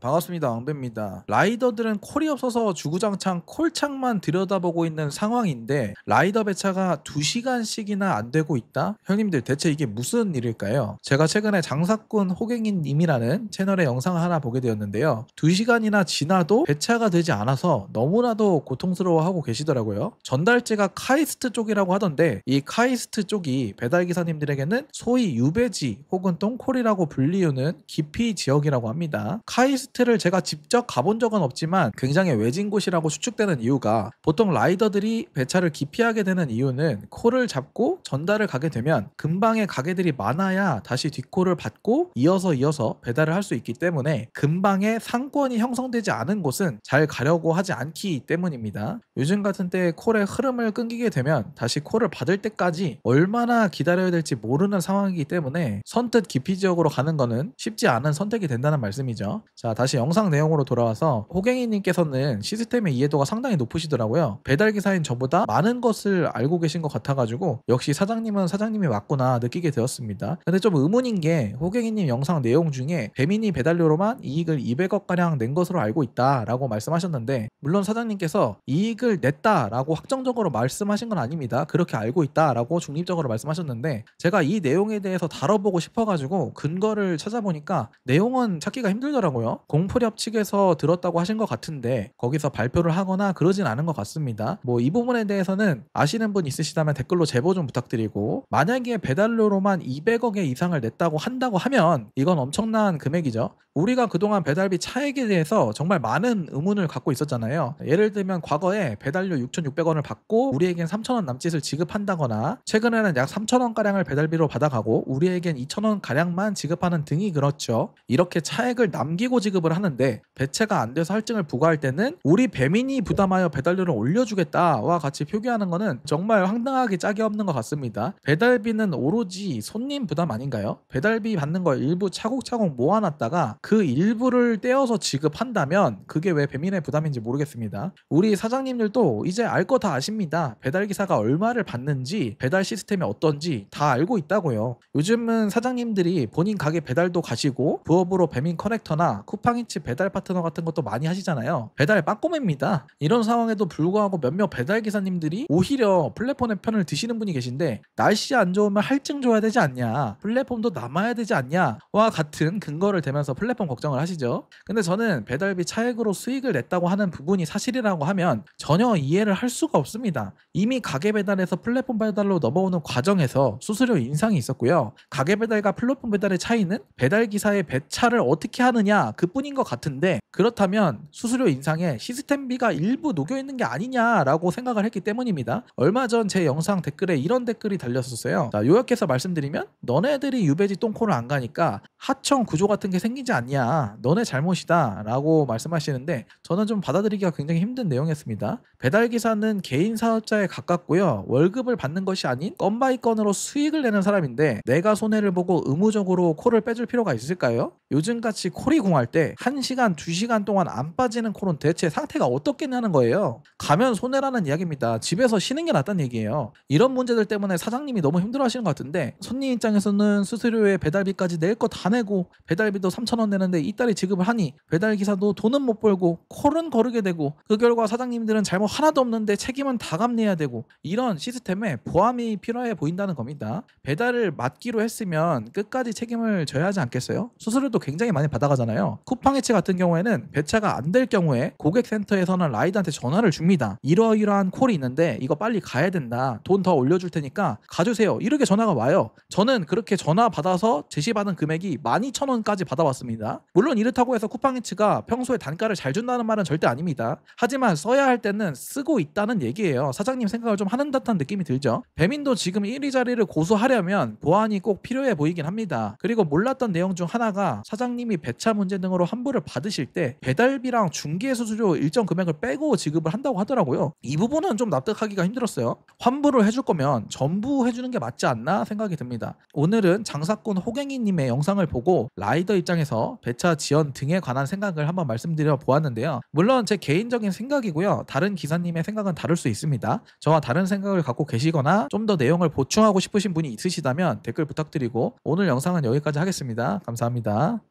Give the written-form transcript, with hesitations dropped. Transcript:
반갑습니다. 앙배입니다. 라이더들은 콜이 없어서 주구장창 콜창만 들여다보고 있는 상황인데 라이더 배차가 2시간씩이나 안 되고 있다? 형님들 대체 이게 무슨 일일까요? 제가 최근에 장사꾼 호갱이님이라는 채널의 영상을 하나 보게 되었는데요. 2시간이나 지나도 배차가 되지 않아서 너무나도 고통스러워하고 계시더라고요. 전달지가 카이스트 쪽이라고 하던데 이 카이스트 쪽이 배달기사님들에게는 소위 유배지 혹은 똥콜이라고 불리우는 기피 지역이라고 합니다. 카이스트를 제가 직접 가본 적은 없지만 굉장히 외진 곳이라고 추측되는 이유가 보통 라이더들이 배차를 기피하게 되는 이유는 콜을 잡고 전달을 가게 되면 근방에 가게들이 많아야 다시 뒷콜을 받고 이어서 배달을 할 수 있기 때문에 근방에 상권이 형성되지 않은 곳은 잘 가려고 하지 않기 때문입니다. 요즘 같은 때 콜의 흐름을 끊기게 되면 다시 콜을 받을 때까지 얼마나 기다려야 될지 모르는 상황이기 때문에 선뜻 기피 지역으로 가는 거는 쉽지 않은 선택이 된다는 말씀이죠. 자, 다시 영상 내용으로 돌아와서 호갱이님께서는 시스템의 이해도가 상당히 높으시더라고요. 배달기사인 저보다 많은 것을 알고 계신 것 같아가지고 역시 사장님은 사장님이 맞구나 느끼게 되었습니다. 근데 좀 의문인 게 호갱이님 영상 내용 중에 배민이 배달료로만 이익을 200억가량 낸 것으로 알고 있다라고 말씀하셨는데 물론 사장님께서 이익을 냈다라고 확정적으로 말씀하신 건 아닙니다. 그렇게 알고 있다라고 중립적으로 말씀하셨는데 제가 이 내용에 대해서 다뤄보고 싶어가지고 근거를 찾아보니까 내용은 찾기가 힘들더라고요. 공포렵 측에서 들었다고 하신 것 같은데 거기서 발표를 하거나 그러진 않은 것 같습니다. 뭐 이 부분에 대해서는 아시는 분 있으시다면 댓글로 제보 좀 부탁드리고 만약에 배달료로만 200억의 이상을 냈다고 한다고 하면 이건 엄청난 금액이죠. 우리가 그동안 배달비 차액에 대해서 정말 많은 의문을 갖고 있었잖아요. 예를 들면 과거에 배달료 6,600원을 받고 우리에겐 3,000원 남짓을 지급한다거나 최근에는 약 3,000원가량을 배달비로 받아가고 우리에겐 2,000원가량만 지급하는 등이 그렇죠. 이렇게 차액을 남기고 지급을 하는데 배차가 안 돼서 할증을 부과할 때는 우리 배민이 부담하여 배달료를 올려주겠다와 같이 표기하는 거는 정말 황당하게 짝이 없는 것 같습니다. 배달비는 오로지 손님 부담 아닌가요? 배달비 받는 거 일부 차곡차곡 모아놨다가 그 일부를 떼어서 지급한다면 그게 왜 배민의 부담인지 모르겠습니다. 우리 사장님들도 이제 알 거 다 아십니다. 배달기사가 얼마를 받는지 배달 시스템이 어떤지 다 알고 있다고요. 요즘은 사장님들이 본인 가게 배달도 가시고 부업으로 배민 커넥터나 쿠팡이츠 배달 파트너 같은 것도 많이 하시잖아요. 배달 빠꼬매입니다. 이런 상황에도 불구하고 몇몇 배달기사님들이 오히려 플랫폼의 편을 드시는 분이 계신데 날씨 안 좋으면 할증 줘야 되지 않냐, 플랫폼도 남아야 되지 않냐와 같은 근거를 대면서 플랫폼 걱정을 하시죠. 근데 저는 배달비 차액으로 수익을 냈다고 하는 부분이 사실이라고 하면 전혀 이해를 할 수가 없습니다. 이미 가게 배달에서 플랫폼 배달로 넘어오는 과정에서 수수료 인상이 있었고요. 가게 배달과 플랫폼 배달의 차이는 배달기사의 배차를 어떻게 하느냐 그뿐인 것 같은데 그렇다면 수수료 인상에 시스템비가 일부 녹여있는 게 아니냐라고 생각을 했기 때문입니다. 얼마 전 제 영상 댓글에 이런 댓글이 달렸었어요. 자, 요약해서 말씀드리면 너네들이 유배지 똥코를 안 가니까 하청 구조 같은 게 생기지 않냐, 너네 잘못이다 라고 말씀하시는데 저는 좀 받아들이기가 굉장히 힘든 내용이었습니다. 배달기사는 개인 사업자에 가깝고요, 월급을 받는 것이 아닌 건 바이 건으로 수익을 내는 사람인데 내가 손해를 보고 의무적으로 콜을 빼줄 필요가 있을까요? 요즘같이 콜이 공할 때 1시간, 2시간 동안 안 빠지는 콜은 대체 상태가 어떻겠냐는 거예요. 가면 손해라는 이야기입니다. 집에서 쉬는 게 낫다는 얘기예요. 이런 문제들 때문에 사장님이 너무 힘들어하시는 것 같은데 손님 입장에서는 수수료에 배달비까지 낼 거 다 내고 배달비도 3,000원 내는데 이따리 지급을 하니 배달기사도 돈은 못 벌고 콜은 거르게 되고 그 결과 사장님들은 잘못 하나도 없는데 책임은 다 감내해야 되고 이런 시스템에 보완이 필요해 보인다는 겁니다. 배달을 맡기로 했으면 끝까지 책임을 져야 하지 않겠어요? 수수료도 굉장히 많이 받아가잖아요. 쿠팡이츠 같은 경우에는 배차가 안 될 경우에 고객센터에서는 라이더한테 전화를 줍니다. 이러이러한 콜이 있는데 이거 빨리 가야 된다. 돈 더 올려줄 테니까 가주세요. 이렇게 전화가 와요. 저는 그렇게 전화 받아서 제시받은 금액이 12,000원까지 받아왔습니다. 물론 이렇다고 해서 쿠팡이츠가 평소에 단가를 잘 준다는 말은 절대 아닙니다. 하지만 써야 할 때는 쓰고 있다는 얘기예요. 사장님 생각을 좀 하는 듯한 느낌이 들죠. 배민도 지금 1위 자리를 고수하려면 보완이 꼭 필요해 보이긴 합니다. 그리고 몰랐던 내용 중 하나가 사장님이 배차 문제 등으로 환불을 받으실 때 배달비랑 중개 수수료 일정 금액을 빼고 지급을 한다고 하더라고요. 이 부분은 좀 납득하기가 힘들었어요. 환불을 해줄 거면 전부 해주는 게 맞지 않나 생각이 듭니다. 오늘은 장사꾼 호갱이님의 영상을 보고 라이더 입장에서 배차 지연 등에 관한 생각을 한번 말씀드려 보았는데요. 물론 제 개인적인 생각이고요. 다른 기사님의 생각은 다를 수 있습니다. 저와 다른 생각을 갖고 계시거나 좀 더 내용을 보충하고 싶으신 분이 있으시다면 댓글 부탁드리고 오늘 영상은 여기까지 하겠습니다. 감사합니다.